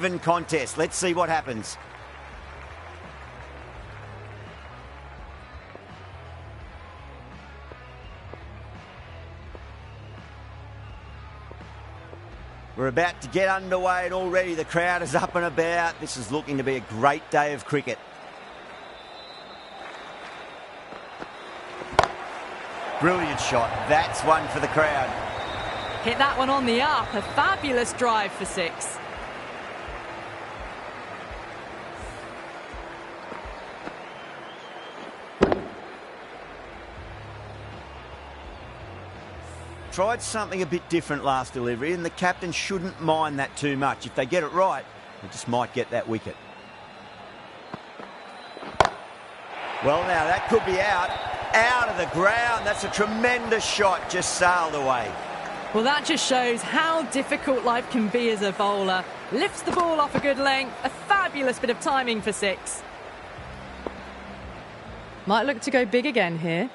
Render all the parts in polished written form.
even contest. Let's see what happens. We're about to get underway and already the crowd is up and about. This is looking to be a great day of cricket. Brilliant shot. That's one for the crowd. Hit that one on the up. A fabulous drive for 6. Tried something a bit different last delivery, and the captain shouldn't mind that too much. If they get it right, they just might get that wicket. Well, now that could be out of the ground. That's a tremendous shot, just sailed away. Well, that just shows how difficult life can be as a bowler. Lifts the ball off a good length. A fabulous bit of timing for 6. Might look to go big again here.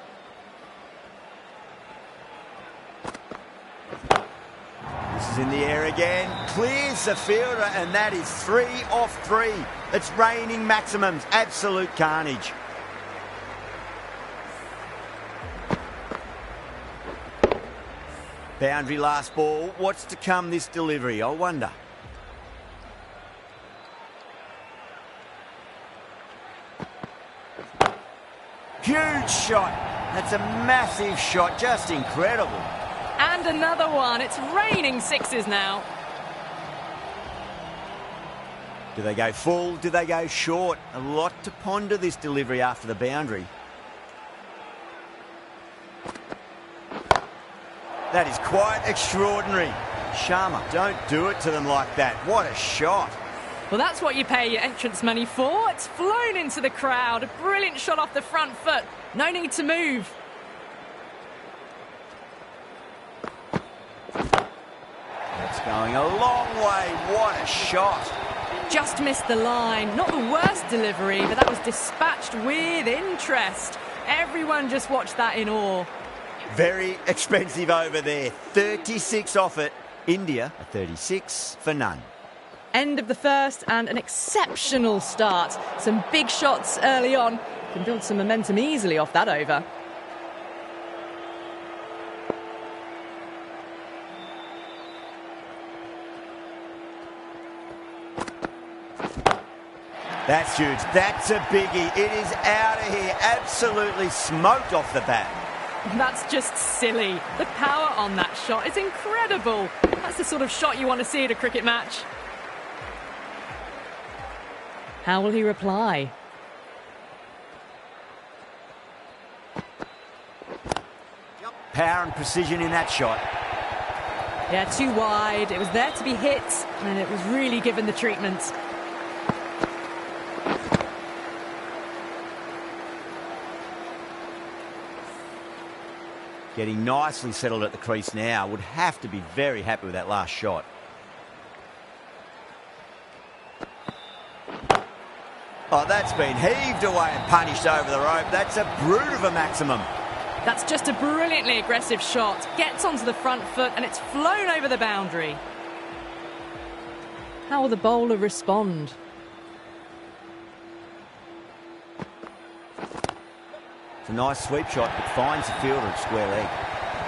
This is in the air again. Clears the fielder, and that is 3 off 3. It's raining maximums. Absolute carnage. Boundary last ball. What's to come this delivery, I wonder. Huge shot. That's a massive shot. Just incredible. And another one. It's raining 6s now. Do they go full? Do they go short? A lot to ponder this delivery after the boundary. That is quite extraordinary. Sharma, don't do it to them like that. What a shot. Well, that's what you pay your entrance money for. It's flown into the crowd. A brilliant shot off the front foot. No need to move. That's going a long way. What a shot. Just missed the line. Not the worst delivery, but that was dispatched with interest. Everyone just watched that in awe. Very expensive over there. 36 off it. India, a 36 for none. End of the first and an exceptional start. Some big shots early on. Can build some momentum easily off that over. That's huge. That's a biggie. It is out of here. Absolutely smoked off the bat. That's just silly. The power on that shot is incredible. That's the sort of shot you want to see at a cricket match. How will he reply? Power and precision in that shot. Yeah, too wide. It was there to be hit, and it was really given the treatment. Getting nicely settled at the crease now. Would have to be very happy with that last shot. Oh, that's been heaved away and punished over the rope. That's a brute of a maximum. That's just a brilliantly aggressive shot. Gets onto the front foot and it's flown over the boundary. How will the bowler respond? It's a nice sweep shot, but finds the fielder at square leg.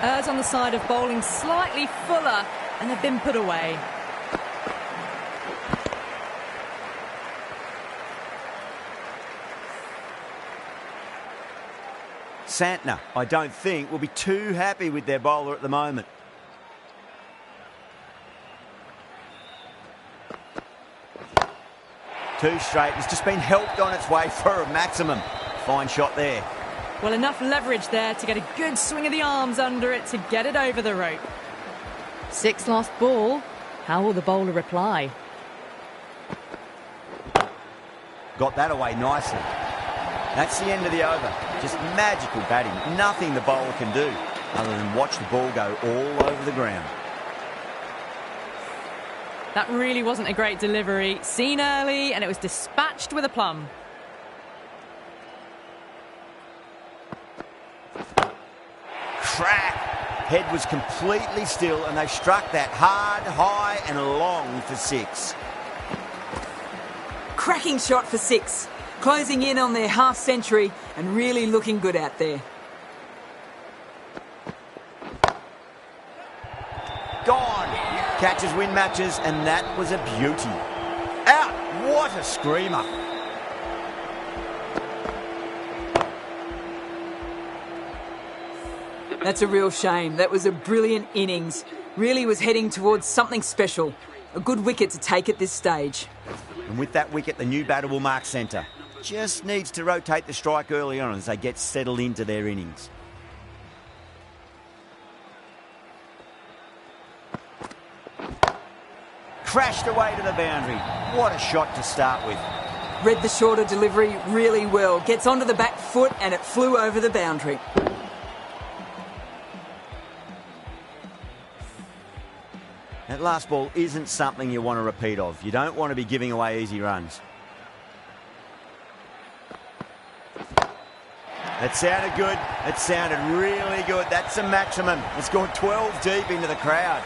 Errs on the side of bowling slightly fuller, and they've been put away. Santner, I don't think, will be too happy with their bowler at the moment. Too straight. It's just been helped on its way for a maximum. Fine shot there. Well, enough leverage there to get a good swing of the arms under it to get it over the rope. 6 last ball. How will the bowler reply? Got that away nicely. That's the end of the over. Just magical batting. Nothing the bowler can do other than watch the ball go all over the ground. That really wasn't a great delivery. Seen early, and it was dispatched with aplomb. Crack! Head was completely still, and they struck that hard, high, and long for 6. cracking shot for 6. Closing in on their half century and really looking good out there. Gone. Catches win matches, and that was a beauty. Out. What a screamer. That's a real shame. That was a brilliant innings. Really was heading towards something special. A good wicket to take at this stage. And with that wicket, the new batter will mark centre. Just needs to rotate the strike early on as they get settled into their innings. Crashed away to the boundary. What a shot to start with. Read the shorter delivery really well. Gets onto the back foot and it flew over the boundary. That last ball isn't something you want to repeat of. You don't want to be giving away easy runs. That sounded good. It sounded really good. That's a maximum. It's gone 12 deep into the crowd.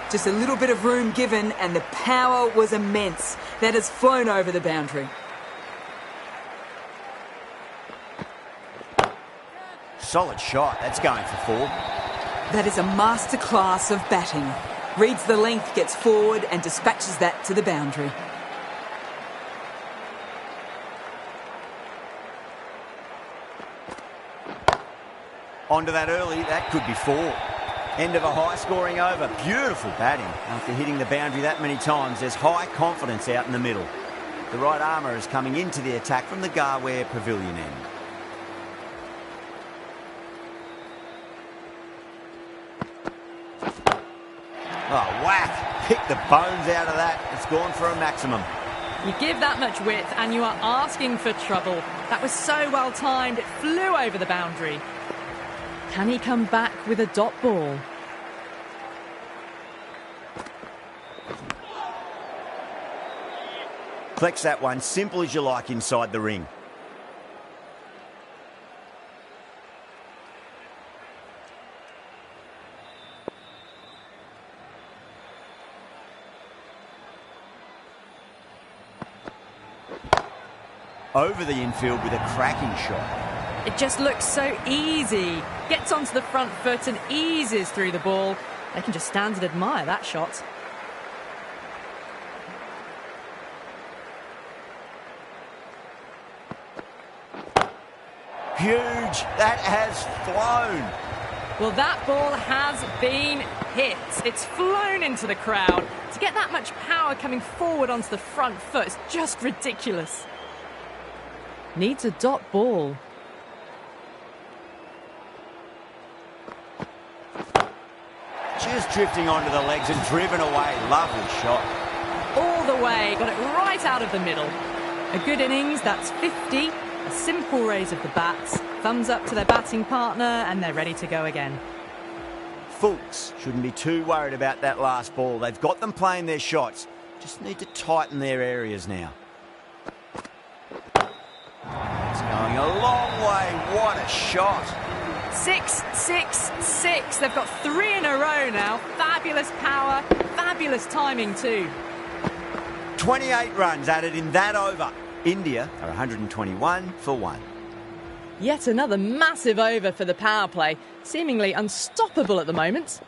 Just a little bit of room given and the power was immense. That has flown over the boundary. Solid shot. That's going for 4. That is a masterclass of batting. Reads the length, gets forward and dispatches that to the boundary. Onto that early, that could be 4. End of a high-scoring over. Beautiful batting. After hitting the boundary that many times, there's high confidence out in the middle. The right armour is coming into the attack from the Garware Pavilion end. Oh, whack! Pick the bones out of that. It's gone for a maximum. You give that much width and you are asking for trouble. That was so well timed, it flew over the boundary. Can he come back with a dot ball? Collects that one, simple as you like inside the ring. Over the infield with a cracking shot. It just looks so easy. Gets onto the front foot and eases through the ball. They can just stand and admire that shot. Huge. That has flown. Well, that ball has been hit. It's flown into the crowd. To get that much power coming forward onto the front foot is just ridiculous. Needs a dot ball. Just drifting onto the legs and driven away. Lovely shot. All the way. Got it right out of the middle. A good innings. That's 50. A simple raise of the bats. Thumbs up to their batting partner and they're ready to go again. Fulks shouldn't be too worried about that last ball. They've got them playing their shots. Just need to tighten their areas now. It's going a long way. What a shot. 6, 6, 6. They've got 3 in a row now. Fabulous power. Fabulous timing too. 28 runs added in that over. India are 121 for 1. Yet another massive over for the power play. Seemingly unstoppable at the moment.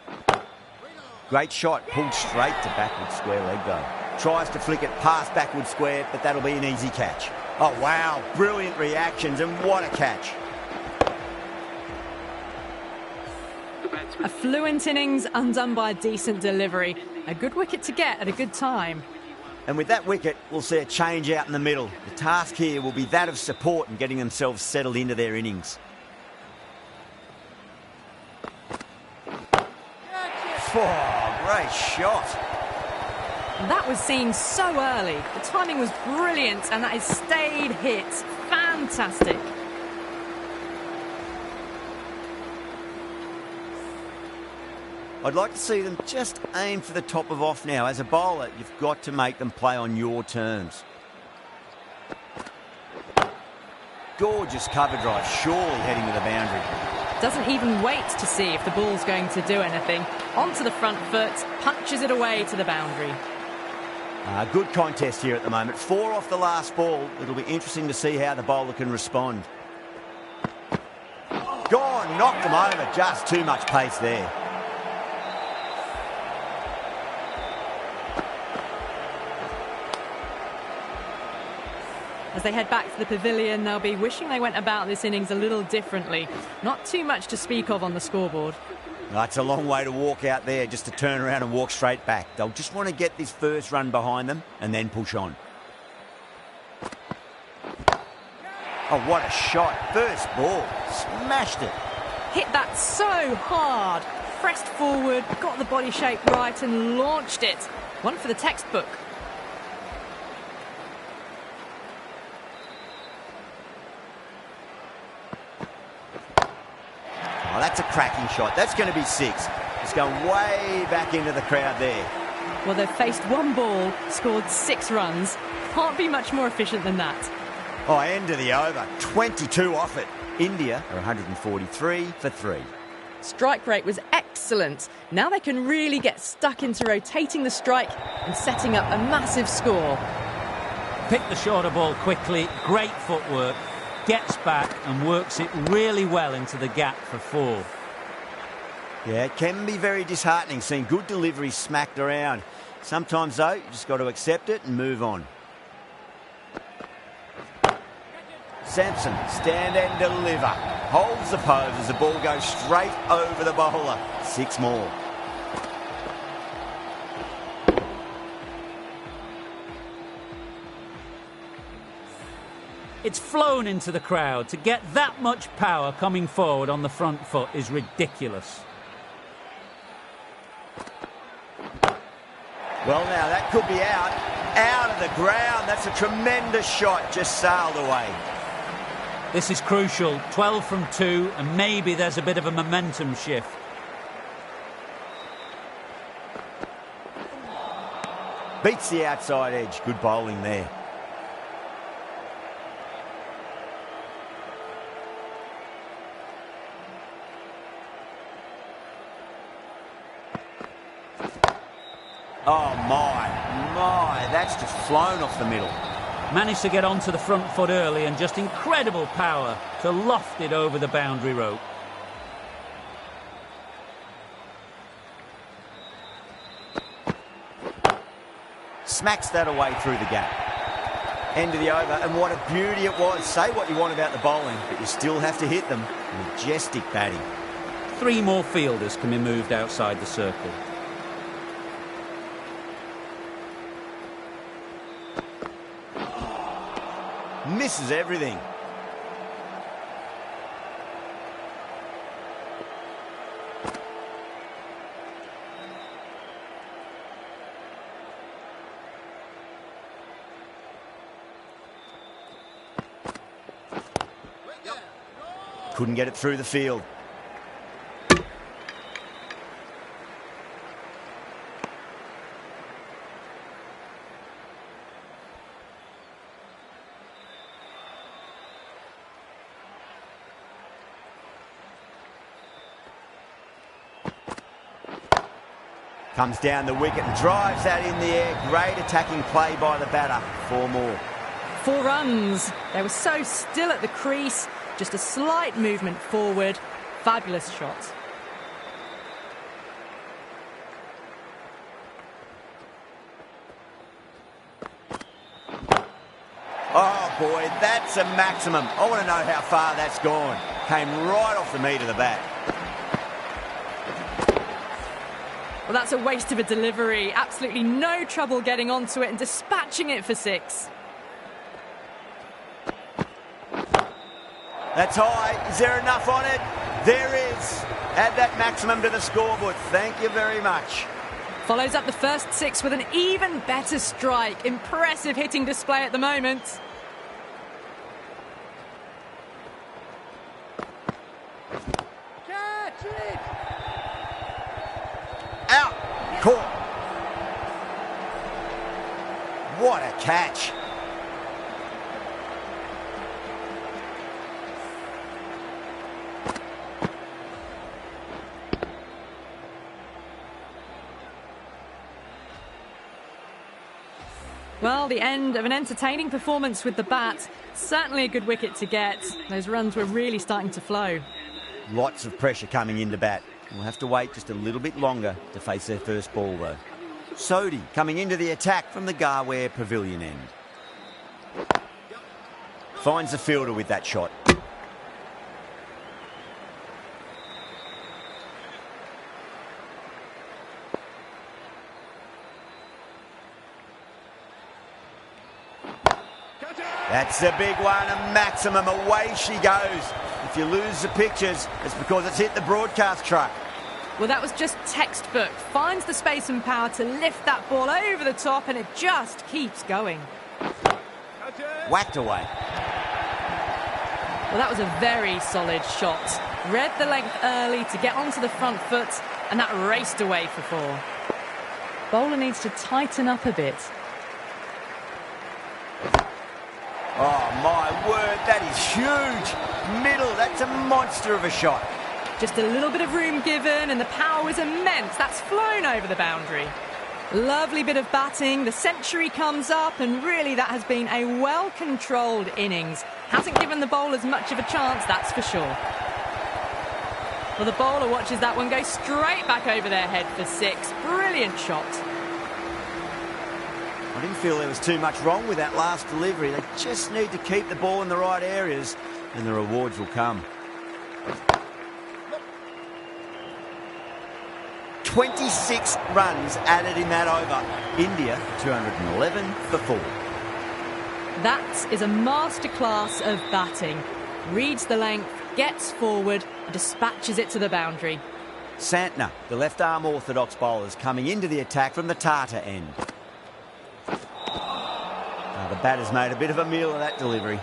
Great shot. Pulled straight to backward square leg though. Tries to flick it past backward square, but that'll be an easy catch. Oh, wow. Brilliant reactions, and what a catch. A fluent innings undone by a decent delivery. A good wicket to get at a good time. And with that wicket, we'll see a change out in the middle. The task here will be that of support and getting themselves settled into their innings. Oh, great shot. That was seen so early. The timing was brilliant and that is stayed hit. Fantastic. I'd like to see them just aim for the top of off now. As a bowler, you've got to make them play on your terms. Gorgeous cover drive, surely heading to the boundary. Doesn't even wait to see if the ball's going to do anything. Onto the front foot, punches it away to the boundary. Good contest here at the moment. 4 off the last ball. It'll be interesting to see how the bowler can respond. Gone, knocked them over. Just too much pace there. As they head back to the pavilion, they'll be wishing they went about this innings a little differently. Not too much to speak of on the scoreboard. It's a long way to walk out there just to turn around and walk straight back. They'll just want to get this first run behind them and then push on. Oh, what a shot. First ball. Smashed it. Hit that so hard. Pressed forward, got the body shape right and launched it. One for the textbook. Oh, that's a cracking shot. That's going to be 6. It's going way back into the crowd there. Well, they've faced one ball, scored 6 runs. Can't be much more efficient than that. Oh, end of the over. 22 off it. India are 143 for 3. Strike rate was excellent. Now they can really get stuck into rotating the strike and setting up a massive score. Picked the shorter ball quickly, great footwork, gets back and works it really well into the gap for 4. Yeah, it can be very disheartening seeing good delivery smacked around. Sometimes, though, you just got to accept it and move on. Sampson, stand and deliver. Holds the pose as the ball goes straight over the bowler. 6 more. It's flown into the crowd. To get that much power coming forward on the front foot is ridiculous. Well, now that could be out of the ground. That's a tremendous shot, just sailed away. This is crucial. 12 from 2, and maybe there's a bit of a momentum shift. Beats the outside edge. Good bowling there. Oh, my, that's just flown off the middle. Managed to get onto the front foot early and just incredible power to loft it over the boundary rope. Smacks that away through the gap. End of the over, and what a beauty it was. Say what you want about the bowling, but you still have to hit them. Majestic batting. 3 more fielders can be moved outside the circle. Misses everything. Couldn't get it through the field. Comes down the wicket and drives that in the air. Great attacking play by the batter. 4 more. 4 runs. They were so still at the crease. Just a slight movement forward. Fabulous shot. Oh, boy, that's a maximum. I want to know how far that's gone. Came right off the meat of the bat. Well, that's a waste of a delivery. Absolutely no trouble getting onto it and dispatching it for 6. That's high. Is there enough on it? There is. Add that maximum to the scoreboard. Thank you very much. Follows up the first 6 with an even better strike. Impressive hitting display at the moment. Catch it! Out. Caught. What a catch. Well, the end of an entertaining performance with the bat. Certainly a good wicket to get. Those runs were really starting to flow. Lots of pressure coming into bat. We'll have to wait just a little bit longer to face their first ball, though. Sodhi coming into the attack from the Garware Pavilion end. Finds the fielder with that shot. That's a big one, a maximum. Away she goes. If you lose the pictures, it's because it's hit the broadcast truck. Well, that was just textbook. Finds the space and power to lift that ball over the top, and it just keeps going. Whacked away. Well, that was a very solid shot. Read the length early to get onto the front foot, and that raced away for 4. Bowler needs to tighten up a bit. Oh, my word, that is huge. Middle, that's a monster of a shot. Just a little bit of room given, and the power was immense. That's flown over the boundary. Lovely bit of batting. The century comes up, and really that has been a well-controlled innings. Hasn't given the bowlers much of a chance, that's for sure. Well, the bowler watches that one go straight back over their head for 6. Brilliant shot. I didn't feel there was too much wrong with that last delivery. They just need to keep the ball in the right areas, and the rewards will come. 26 runs added in that over. India 211 for 4. That is a masterclass of batting. Reads the length, gets forward, and dispatches it to the boundary. Santner, the left-arm orthodox bowlers, coming into the attack from the Tata end. The batter's made a bit of a meal of that delivery.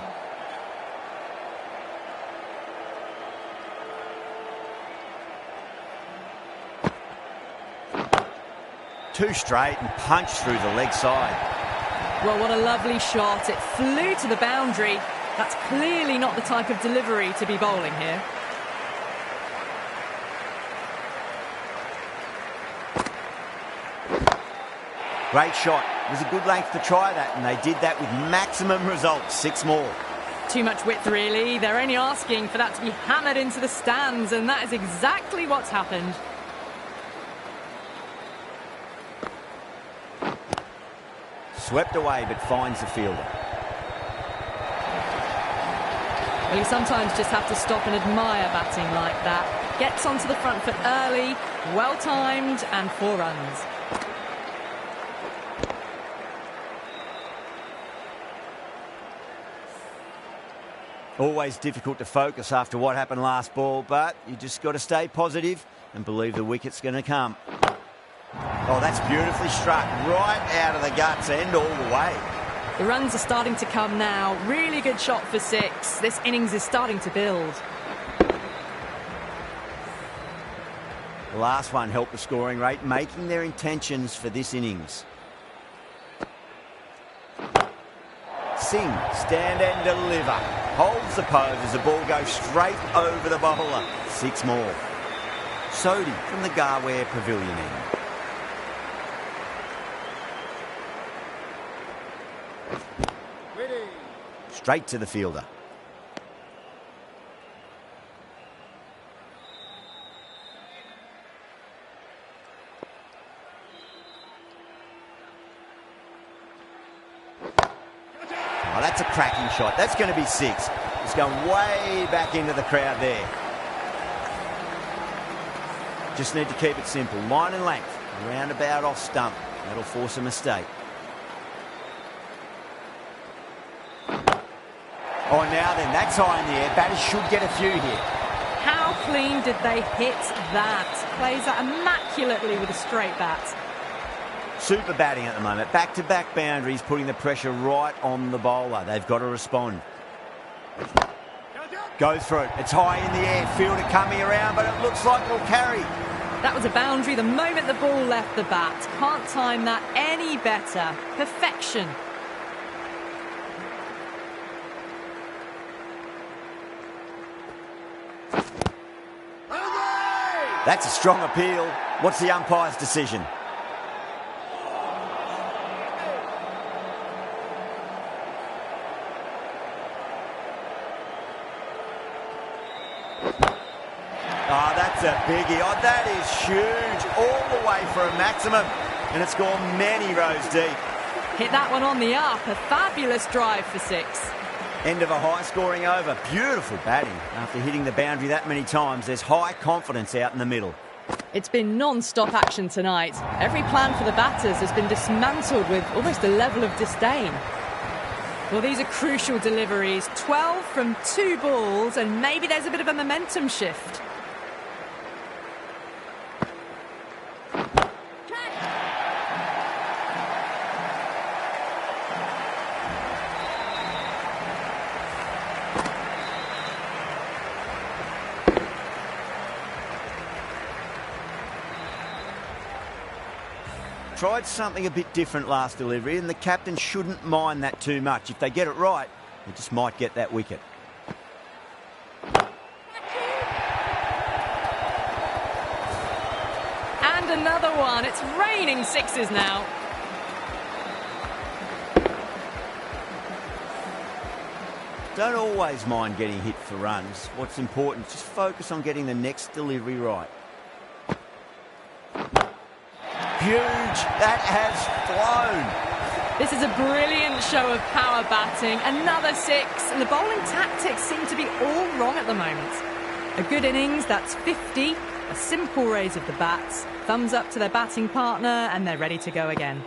Two straight and punched through the leg side. Well, what a lovely shot. It flew to the boundary. That's clearly not the type of delivery to be bowling here. Great shot. It was a good length to try that, and they did that with maximum results. 6 more. Too much width, really. They're only asking for that to be hammered into the stands, and that is exactly what's happened. Swept away, but finds the fielder. Well, you sometimes just have to stop and admire batting like that. Gets onto the front foot early, well-timed, and 4 runs. Always difficult to focus after what happened last ball, but you just got to stay positive and believe the wicket's going to come. Oh, that's beautifully struck, right out of the guts end all the way. The runs are starting to come now. Really good shot for 6. This innings is starting to build. The last one helped the scoring rate, making their intentions for this innings. Singh, stand and deliver. Holds the pose as the ball goes straight over the bowler. 6 more. Sodhi from the Garware Pavilion end. Straight to the fielder. Oh, that's a cracking shot. That's going to be 6. It's going way back into the crowd there. Just need to keep it simple. Line and length. Roundabout off stump. That'll force a mistake. Oh, now then, that's high in the air. Batters should get a few here. How clean did they hit that? Plays that immaculately with a straight bat. Super batting at the moment. Back-to-back boundaries, putting the pressure right on the bowler. They've got to respond. Go through. It's high in the air. Fielder coming around, but it looks like it'll carry. That was a boundary the moment the ball left the bat. Can't time that any better. Perfection. That's a strong appeal. What's the umpire's decision? Oh, that's a biggie. Oh, that is huge. All the way for a maximum. And it's gone many rows deep. Hit that one on the up. A fabulous drive for 6. End of a high-scoring over. Beautiful batting. After hitting the boundary that many times, there's high confidence out in the middle. It's been non-stop action tonight. Every plan for the batters has been dismantled with almost a level of disdain. Well, these are crucial deliveries. 12 from 2 balls, and maybe there's a bit of a momentum shift. Tried something a bit different last delivery, and the captain shouldn't mind that too much. If they get it right, they just might get that wicket. And another one. It's raining 6s now. Don't always mind getting hit for runs. What's important is just focus on getting the next delivery right. Huge. That has flown. This is a brilliant show of power batting. Another 6. And the bowling tactics seem to be all wrong at the moment. A good innings, that's 50. A simple raise of the bats. Thumbs up to their batting partner, and they're ready to go again.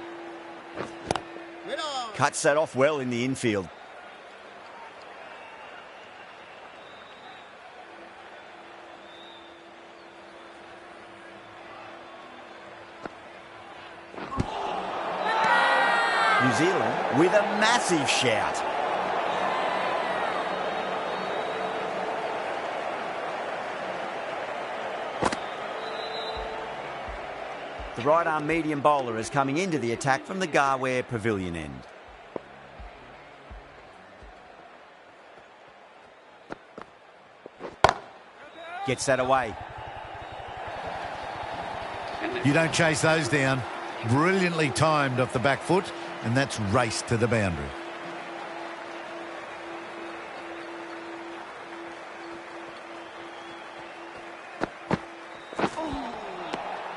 Cuts that off well in the infield. New Zealand with a massive shout. The right-arm medium bowler is coming into the attack from the Garware Pavilion end. Gets that away. You don't chase those down. Brilliantly timed off the back foot, and that's raced to the boundary.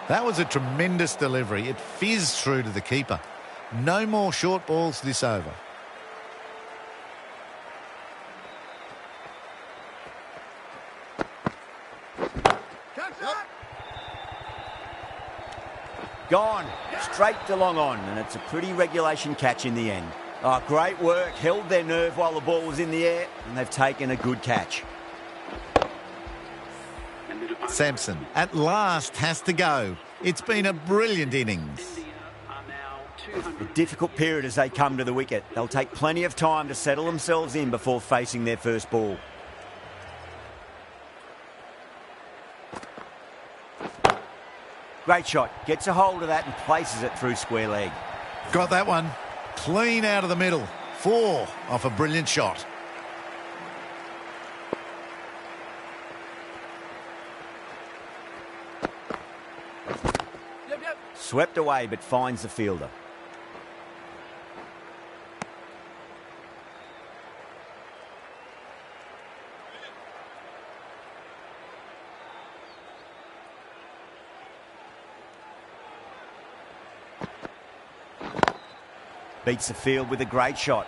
That was a tremendous delivery. It fizzed through to the keeper. No more short balls this over. Gone. Straight to long on, and it's a pretty regulation catch in the end. Oh, great work. Held their nerve while the ball was in the air, and they've taken a good catch. Sampson at last has to go. It's been a brilliant innings. A difficult period as they come to the wicket. They'll take plenty of time to settle themselves in before facing their first ball. Great shot. Gets a hold of that and places it through square leg. Got that one. Clean out of the middle. 4 off a brilliant shot. Swept away but finds the fielder. Beats the field with a great shot.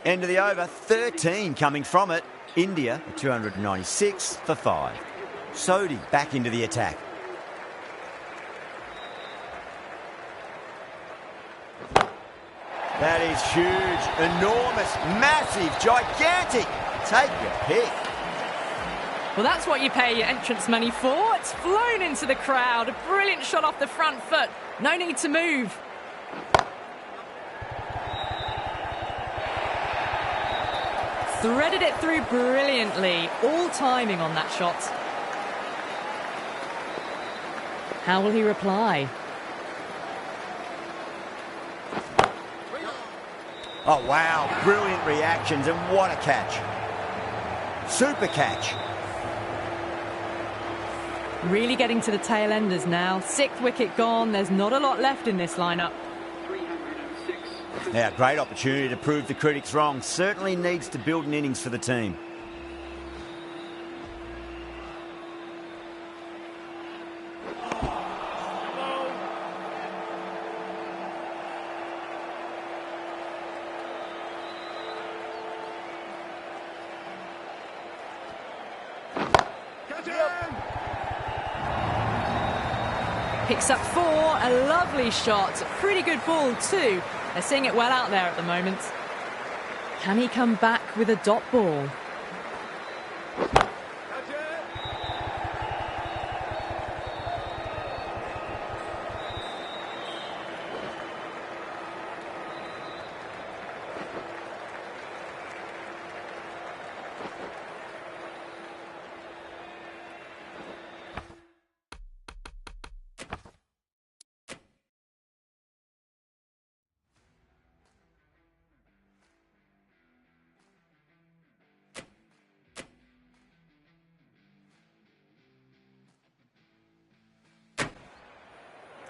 End of the over, 13 coming from it. India, 296 for 5. Sodhi back into the attack. That is huge, enormous, massive, gigantic. Take your pick. Well, that's what you pay your entrance money for. It's flown into the crowd. A brilliant shot off the front foot. No need to move. Threaded it through brilliantly. All timing on that shot. How will he reply? Oh, wow. Brilliant reactions, and what a catch. Super catch. Really getting to the tail enders now. 6th wicket gone. There's not a lot left in this lineup. Now, great opportunity to prove the critics wrong. Certainly needs to build an innings for the team. Picks up 4, a lovely shot. Pretty good ball too. They're seeing it well out there at the moment. Can he come back with a dot ball?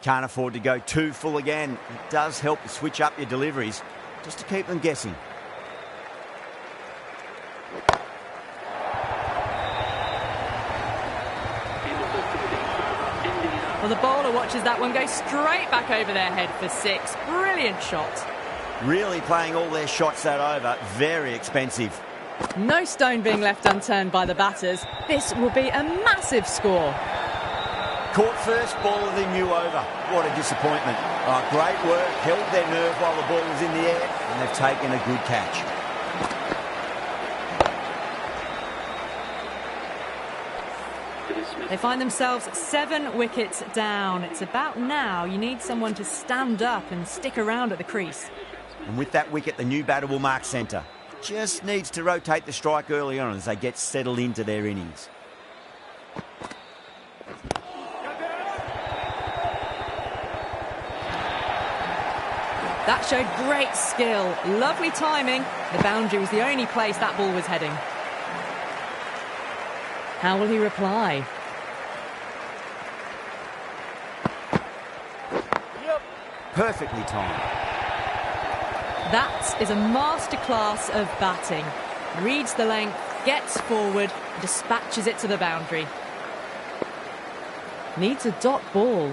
Can't afford to go too full again. It does help to switch up your deliveries, just to keep them guessing. Well, the bowler watches that one go straight back over their head for 6. Brilliant shot. Really playing all their shots that over. Very expensive. No stone being left unturned by the batters. This will be a massive score. Caught first ball of the new over. What a disappointment. Oh, great work. Held their nerve while the ball was in the air, and they've taken a good catch. They find themselves 7 wickets down. It's about now. You need someone to stand up and stick around at the crease. And with that wicket, the new batter will mark centre. Just needs to rotate the strike early on as they get settled into their innings. That showed great skill. Lovely timing. The boundary was the only place that ball was heading. How will he reply? Perfectly timed. That is a masterclass of batting. Reads the length, gets forward, dispatches it to the boundary. Needs a dot ball.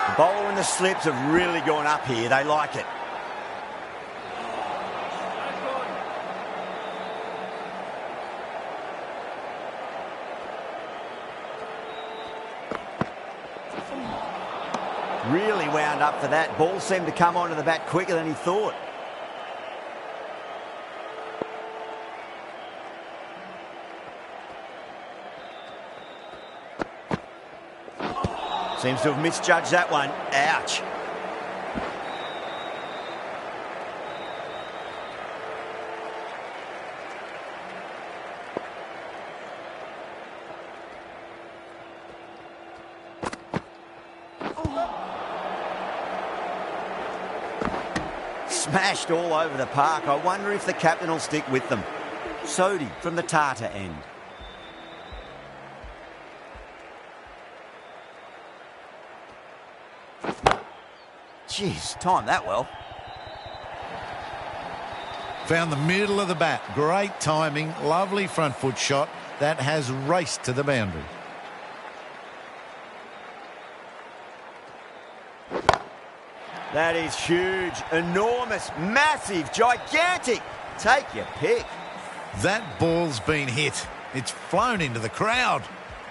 The bowler and the slips have really gone up here. They like it. Really wound up for that. Ball seemed to come onto the bat quicker than he thought. Seems to have misjudged that one. Ouch. Smashed all over the park. I wonder if the captain will stick with them. Sodhi from the Tata end. Jeez, timed that well. Found the middle of the bat. Great timing. Lovely front foot shot. That has raced to the boundary. That is huge, enormous, massive, gigantic. Take your pick. That ball's been hit. It's flown into the crowd.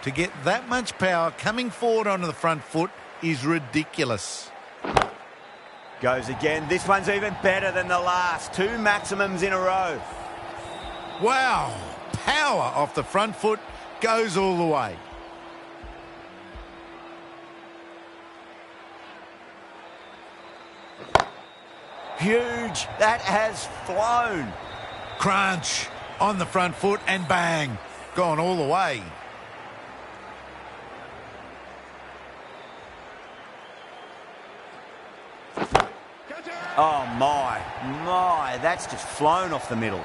To get that much power coming forward onto the front foot is ridiculous. Goes again. This one's even better than the last. 2 maximums in a row. Wow. Power off the front foot goes all the way. Huge. That has flown. Crunch on the front foot and bang. Gone all the way. Oh, my, that's just flown off the middle.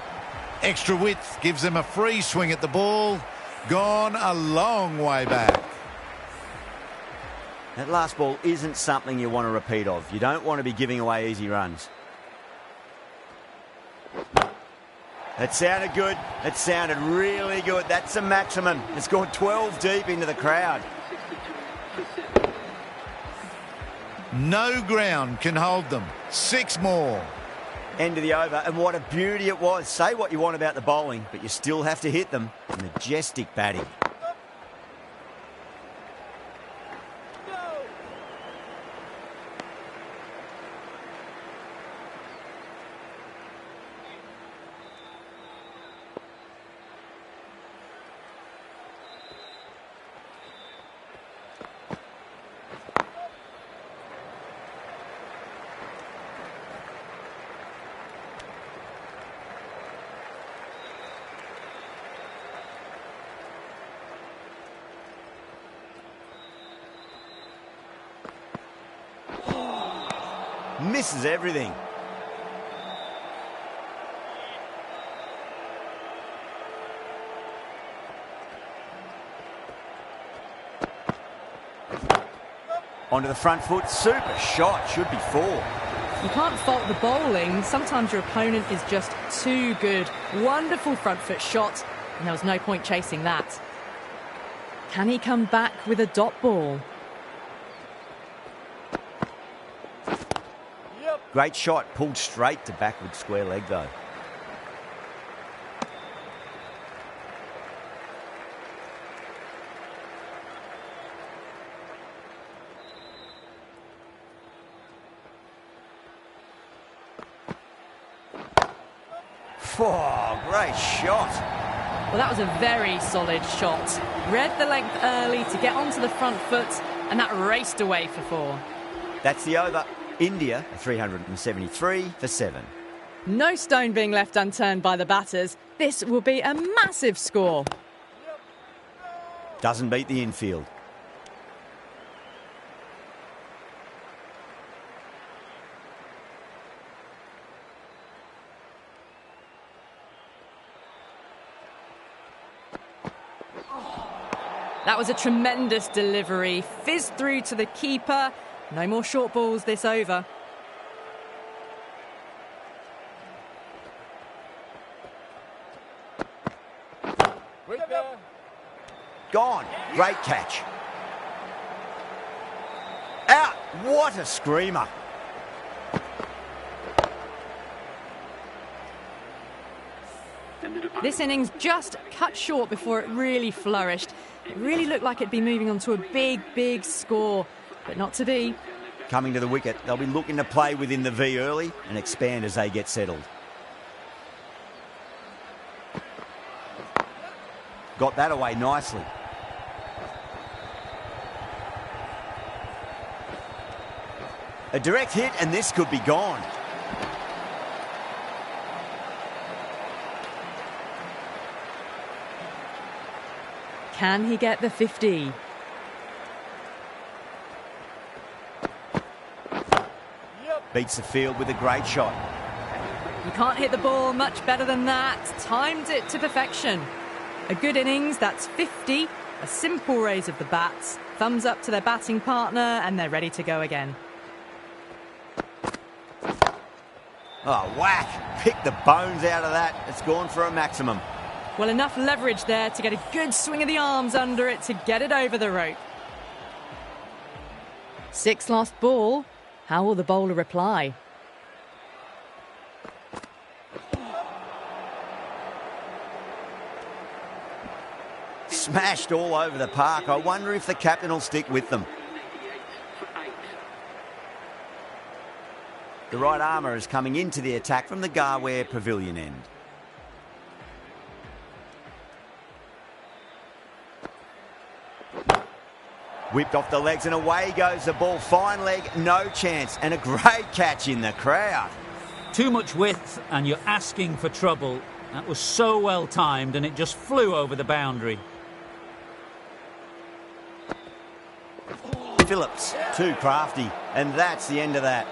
Extra width gives them a free swing at the ball. Gone a long way back. That last ball isn't something you want to repeat of. You don't want to be giving away easy runs. That sounded good. It sounded really good. That's the maximum. It's gone 12 deep into the crowd. No ground can hold them. 6 more. End of the over, and what a beauty it was. Say what you want about the bowling, but you still have to hit them. Majestic batting. Misses everything. Onto the front foot. Super shot. Should be 4. You can't fault the bowling. Sometimes your opponent is just too good. Wonderful front foot shot, and there was no point chasing that. Can he come back with a dot ball? Great shot. Pulled straight to backward square leg, though. Oh, great shot. Well, that was a very solid shot. Read the length early to get onto the front foot, and that raced away for 4. That's the over. India, 373 for 7. No stone being left unturned by the batters. This will be a massive score. Doesn't beat the infield. That was a tremendous delivery. Fizzed through to the keeper. No more short balls this over. Gone. Great catch. Out. What a screamer. This innings just cut short before it really flourished. It really looked like it'd be moving on to a big, big score, but not to be. Coming to the wicket, they'll be looking to play within the V early and expand as they get settled. Got that away nicely. A direct hit, and this could be gone. Can he get the 50? Beats the field with a great shot. You can't hit the ball much better than that. Timed it to perfection. A good innings, that's 50. A simple raise of the bats. Thumbs up to their batting partner, and they're ready to go again. Oh, whack. Pick the bones out of that. It's gone for a maximum. Well, enough leverage there to get a good swing of the arms under it to get it over the rope. 6 last ball. How will the bowler reply? Smashed all over the park. I wonder if the captain will stick with them. The right armour is coming into the attack from the Garware Pavilion end. Whipped off the legs and away goes the ball. Fine leg, no chance. And a great catch in the crowd. Too much width and you're asking for trouble. That was so well timed and it just flew over the boundary. Phillips, too crafty. And that's the end of that.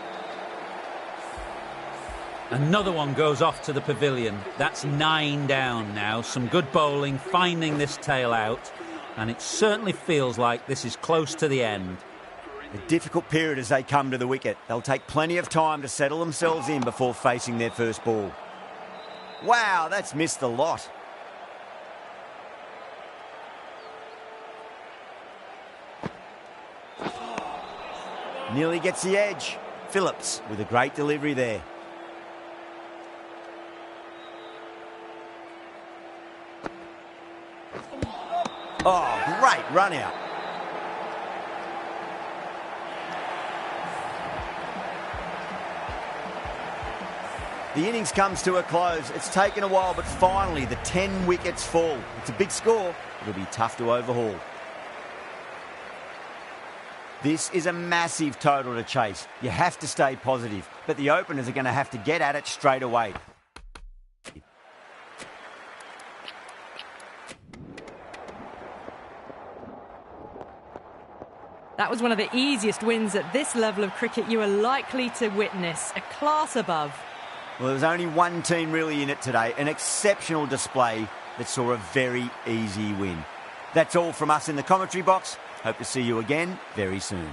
Another one goes off to the pavilion. That's 9 down now. Some good bowling, finding this tail out. And it certainly feels like this is close to the end. A difficult period as they come to the wicket. They'll take plenty of time to settle themselves in before facing their first ball. Wow, that's missed a lot. Nearly gets the edge. Phillips with a great delivery there. Oh, great run out. The innings comes to a close. It's taken a while, but finally the 10 wickets fall. It's a big score. It'll be tough to overhaul. This is a massive total to chase. You have to stay positive, but the openers are going to have to get at it straight away. That was one of the easiest wins at this level of cricket you are likely to witness. A class above. Well, there was only one team really in it today. An exceptional display that saw a very easy win. That's all from us in the commentary box. Hope to see you again very soon.